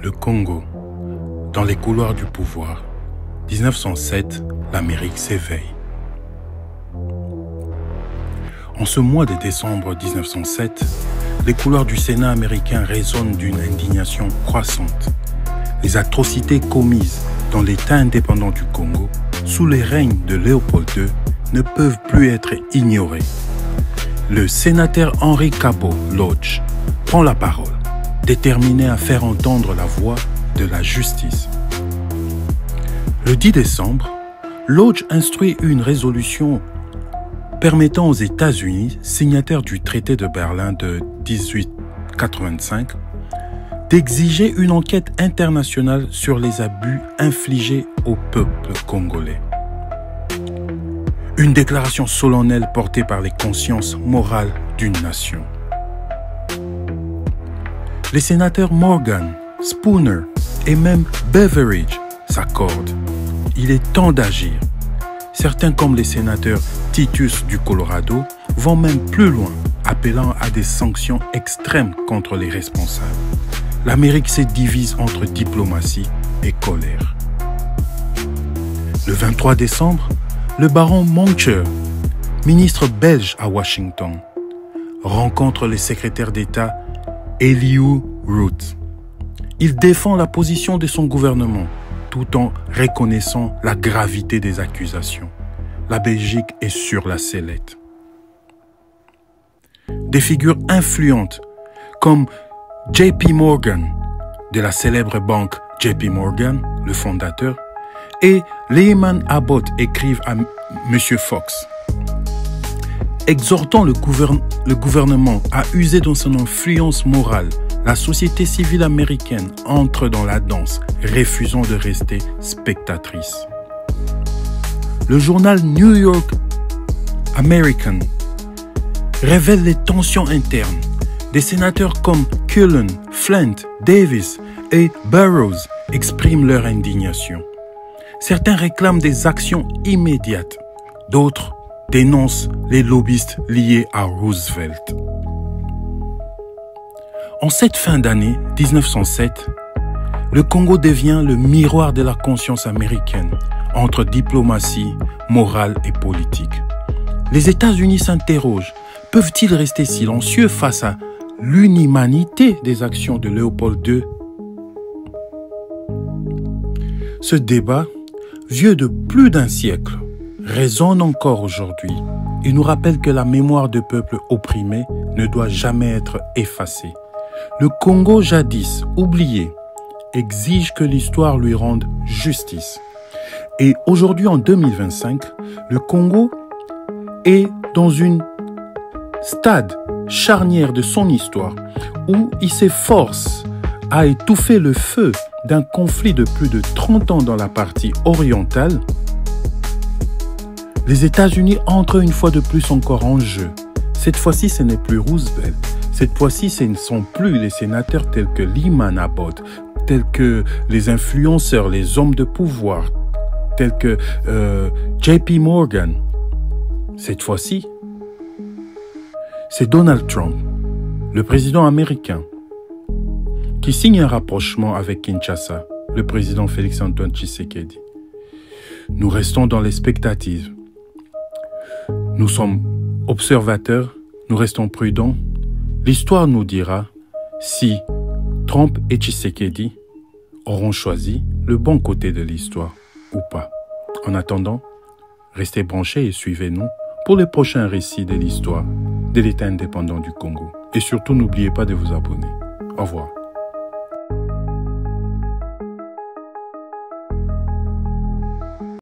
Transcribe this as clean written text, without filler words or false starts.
Le Congo, dans les couloirs du pouvoir. 1907, l'Amérique s'éveille. En ce mois de décembre 1907, les couloirs du Sénat américain résonnent d'une indignation croissante. Les atrocités commises dans l'État indépendant du Congo, sous les règnes de Léopold II, ne peuvent plus être ignorées. Le sénateur Henri Cabot Lodge prend la parole, déterminé à faire entendre la voix de la justice. Le 10 décembre, Lodge instruit une résolution permettant aux États-Unis, signataires du traité de Berlin de 1885, d'exiger une enquête internationale sur les abus infligés au peuple congolais. Une déclaration solennelle portée par les consciences morales d'une nation. Les sénateurs Morgan, Spooner et même Beveridge s'accordent. Il est temps d'agir. Certains, comme les sénateurs Titus du Colorado, vont même plus loin, appelant à des sanctions extrêmes contre les responsables. L'Amérique se divise entre diplomatie et colère. Le 23 décembre, le baron Moncure, ministre belge à Washington, rencontre le secrétaire d'État Elihu Root. Il défend la position de son gouvernement tout en reconnaissant la gravité des accusations. La Belgique est sur la sellette. Des figures influentes comme JP Morgan, de la célèbre banque JP Morgan, le fondateur, et Lehman Abbott écrivent à M. Fox, exhortant le gouvernement à user de son influence morale. La société civile américaine entre dans la danse, refusant de rester spectatrice. Le journal New York American révèle les tensions internes. Des sénateurs comme Cullen, Flint, Davis et Burroughs expriment leur indignation. Certains réclament des actions immédiates. D'autres dénoncent les lobbyistes liés à Roosevelt. En cette fin d'année 1907, le Congo devient le miroir de la conscience américaine entre diplomatie, morale et politique. Les États-Unis s'interrogent, peuvent-ils rester silencieux face à l'inhumanité des actions de Léopold II? Ce débat, vieux de plus d'un siècle, résonne encore aujourd'hui et nous rappelle que la mémoire de peuples opprimés ne doit jamais être effacée. Le Congo, jadis oublié, exige que l'histoire lui rende justice. Et aujourd'hui, en 2025, le Congo est dans une stade charnière de son histoire où il s'efforce à étouffer le feu d'un conflit de plus de 30 ans dans la partie orientale. Les États-Unis entrent une fois de plus encore en jeu. Cette fois-ci, ce n'est plus Roosevelt. Cette fois-ci, ce ne sont plus les sénateurs tels que Lehman Abbott, tels que les influenceurs, les hommes de pouvoir, tels que JP Morgan. Cette fois-ci, c'est Donald Trump, le président américain, qui signe un rapprochement avec Kinshasa, le président Félix-Antoine Tshisekedi. Nous restons dans l'expectative. Nous sommes observateurs, nous restons prudents. L'histoire nous dira si Trump et Tshisekedi auront choisi le bon côté de l'histoire ou pas. En attendant, restez branchés et suivez-nous pour les prochains récits de l'histoire de l'État indépendant du Congo. Et surtout, n'oubliez pas de vous abonner. Au revoir.